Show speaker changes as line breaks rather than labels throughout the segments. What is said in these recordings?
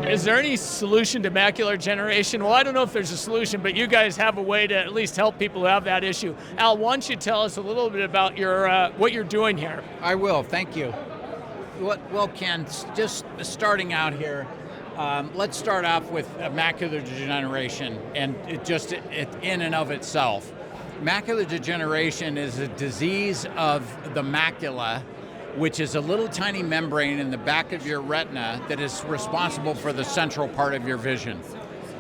Is there any solution to macular degeneration? Well, I don't know if there's a solution, but you guys have a way to at least help people who have that issue. Al, why don't you tell us a little bit about your what you're doing here?
I will, thank you. Well, Ken, just starting out here, let's start off with macular degeneration and it in and of itself. Macular degeneration is a disease of the macula, which is a little tiny membrane in the back of your retina that is responsible for the central part of your vision.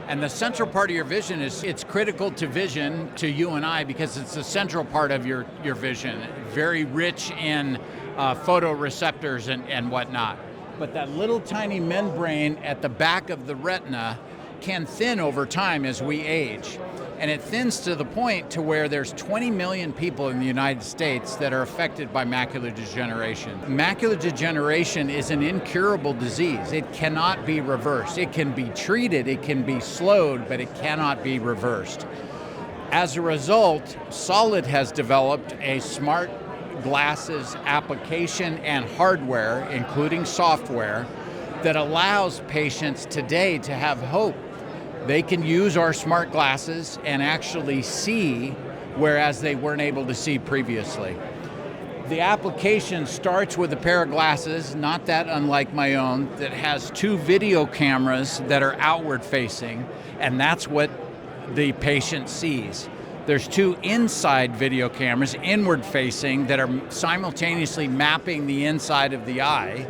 And the central part of your vision it's critical to vision, to you and I, because it's the central part of your vision, very rich in photoreceptors and whatnot. But that little tiny membrane at the back of the retina can thin over time as we age. And it thins to the point to where there's 20 million people in the United States that are affected by macular degeneration. Macular degeneration is an incurable disease. It cannot be reversed. It can be treated, it can be slowed, but it cannot be reversed. As a result, Solid has developed a smart glasses application and hardware, including software, that allows patients today to have hope. They can use our smart glasses and actually see, whereas they weren't able to see previously. The application starts with a pair of glasses, not that unlike my own, that has 2 video cameras that are outward facing, and that's what the patient sees. There's 2 inside video cameras, inward facing, that are simultaneously mapping the inside of the eye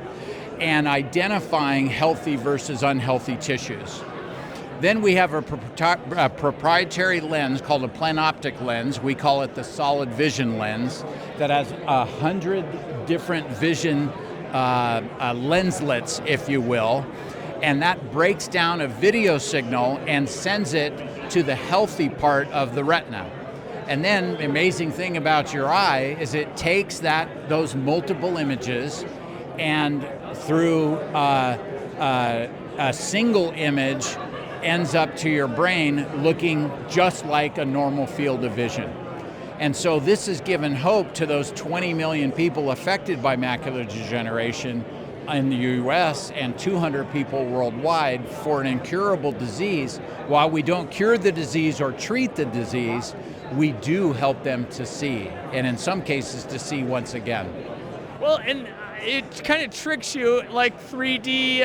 and identifying healthy versus unhealthy tissues. Then we have a proprietary lens called a planoptic lens. We call it the SolidddVision lens that has 100 different vision lenslets, if you will, and that breaks down a video signal and sends it to the healthy part of the retina. And then the amazing thing about your eye is it takes those multiple images and through a single image ends up to your brain looking just like a normal field of vision. And so this has given hope to those 20 million people affected by macular degeneration in the US and 200 people worldwide for an incurable disease. While we don't cure the disease or treat the disease, we do help them to see, and in some cases to see once again.
Well, and it kind of tricks you like 3D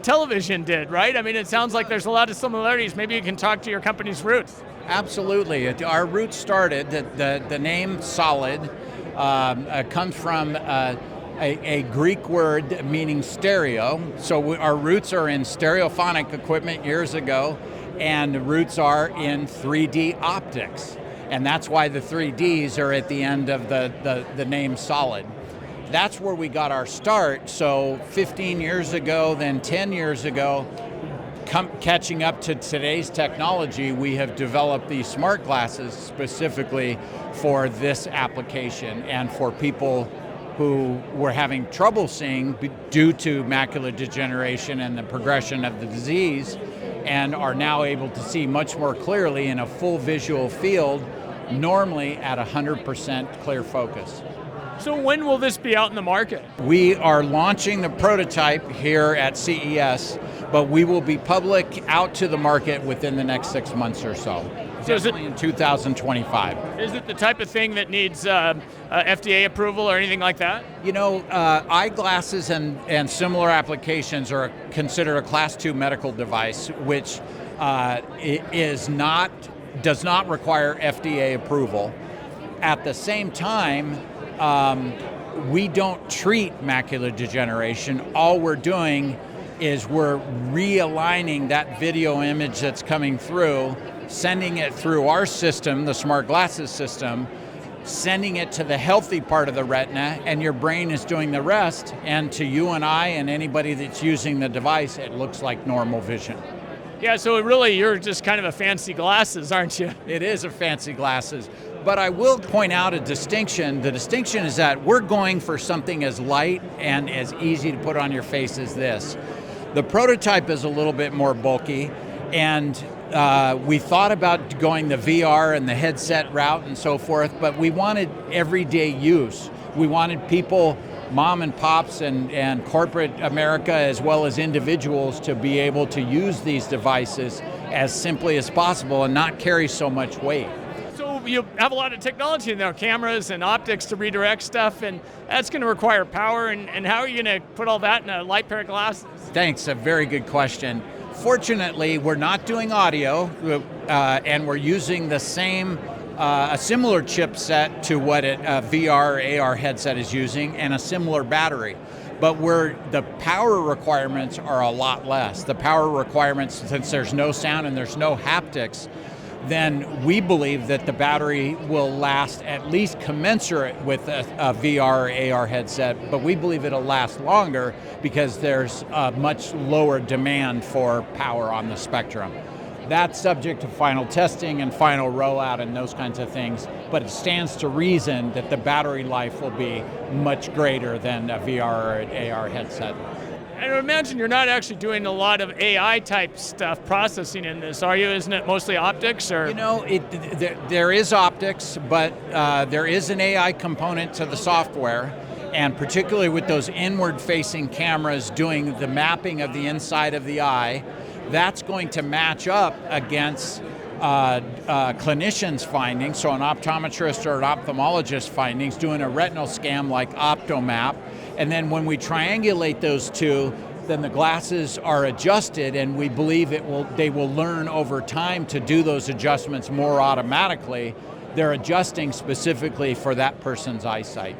television did, right? I mean, it sounds like there's a lot of similarities. Maybe you can talk to your company's roots.
Absolutely. Our roots started, the name Solid comes from a Greek word meaning stereo. So our roots are in stereophonic equipment years ago, and the roots are in 3D optics. And that's why the 3Ds are at the end of the name Solid. That's where we got our start. So 15 years ago, then 10 years ago, catching up to today's technology, we have developed these smart glasses specifically for this application and for people who were having trouble seeing due to macular degeneration and the progression of the disease, and are now able to see much more clearly in a full visual field, normally at 100% clear focus.
So when will this be out in the market?
We are launching the prototype here at CES, but we will be public out to the market within the next 6 months or so. Definitely in 2025.
Is it the type of thing that needs FDA approval or anything like that?
You know, eyeglasses and similar applications are considered a Class 2 medical device, which does not require FDA approval. At the same time, we don't treat macular degeneration. All we're doing is we're realigning that video image that's coming through, sending it through our system, the smart glasses system, sending it to the healthy part of the retina, and your brain is doing the rest. And to you and I and anybody that's using the device, it looks like normal vision.
Yeah, so really you're just kind of a fancy glasses, aren't you?
It is a fancy glasses. But I will point out a distinction. The distinction is that we're going for something as light and as easy to put on your face as this. The prototype is a little bit more bulky, and we thought about going the VR and the headset route and so forth, but we wanted everyday use. We wanted people mom and pops and corporate America as well as individuals to be able to use these devices as simply as possible and not carry so much weight.
So you have a lot of technology in there, cameras and optics to redirect stuff, and that's going to require power, and how are you going to put all that in a light pair of glasses?
Thanks, a very good question. Fortunately, we're not doing audio, and we're using the same, a similar chipset to what a VR or AR headset is using, and a similar battery. But the power requirements are a lot less. The power requirements, since there's no sound and there's no haptics, then we believe that the battery will last at least commensurate with a VR or AR headset, but we believe it'll last longer because there's a much lower demand for power on the spectrum. That's subject to final testing and final rollout and those kinds of things, but it stands to reason that the battery life will be much greater than a VR or an AR headset.
I would imagine you're not actually doing a lot of AI type stuff processing in this, are you? Isn't it mostly optics? Or
There is optics, but there is an AI component to the software, and particularly with those inward-facing cameras doing the mapping of the inside of the eye, that's going to match up against clinicians' findings, so an optometrist or an ophthalmologist findings, doing a retinal scan like OptoMap, and then when we triangulate those two, then the glasses are adjusted, and we believe they will learn over time to do those adjustments more automatically. They're adjusting specifically for that person's eyesight.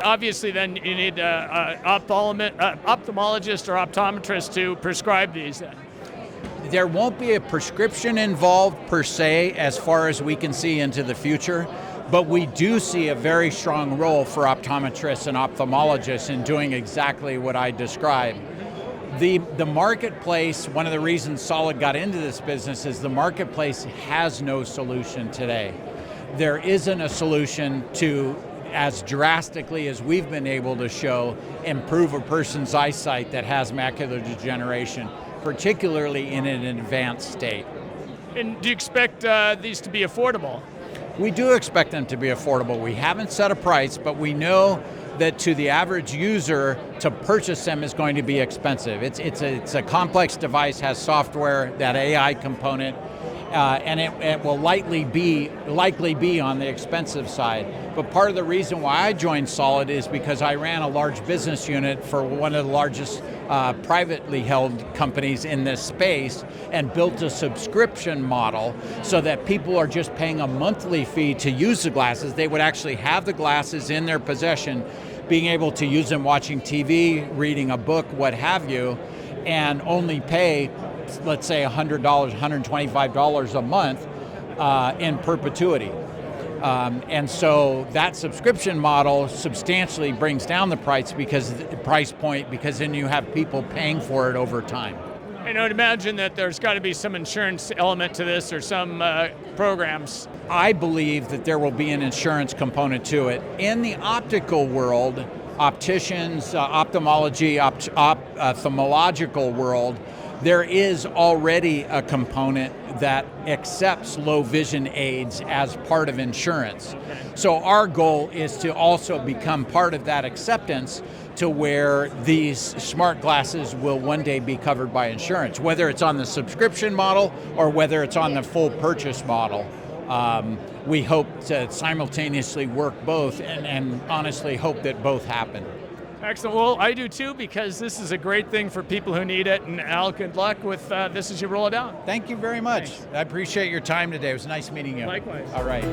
Obviously, then you need an ophthalmologist or optometrist to prescribe these then.
There won't be a prescription involved per se as far as we can see into the future, but we do see a very strong role for optometrists and ophthalmologists in doing exactly what I described. The marketplace, one of the reasons Solid got into this business is the marketplace has no solution today. There isn't a solution to, as drastically as we've been able to show, improve a person's eyesight that has macular degeneration, particularly in an advanced state.
And do you expect these to be affordable?
We do expect them to be affordable. We haven't set a price, but we know that to the average user, to purchase them is going to be expensive. It's a complex device, has software, that AI component, and it will likely be on the expensive side. But part of the reason why I joined Solid is because I ran a large business unit for one of the largest privately held companies in this space and built a subscription model so that people are just paying a monthly fee to use the glasses. They would actually have the glasses in their possession, being able to use them watching TV, reading a book, what have you, and only pay, let's say $100, $125 a month in perpetuity. And so that subscription model substantially brings down the price point because then you have people paying for it over time.
And I would imagine that there's got to be some insurance element to this or some programs.
I believe that there will be an insurance component to it. In the optical world, opticians, ophthalmology, ophthalmological world, there is already a component that accepts low vision aids as part of insurance. So our goal is to also become part of that acceptance to where these smart glasses will one day be covered by insurance, whether it's on the subscription model or whether it's on the full purchase model. We hope to simultaneously work both and honestly hope that both happen.
Excellent. Well, I do too, because this is a great thing for people who need it. And Al, good luck with this as you roll it out.
Thank you very much. Thanks. I appreciate your time today. It was nice meeting you.
Likewise.
All right.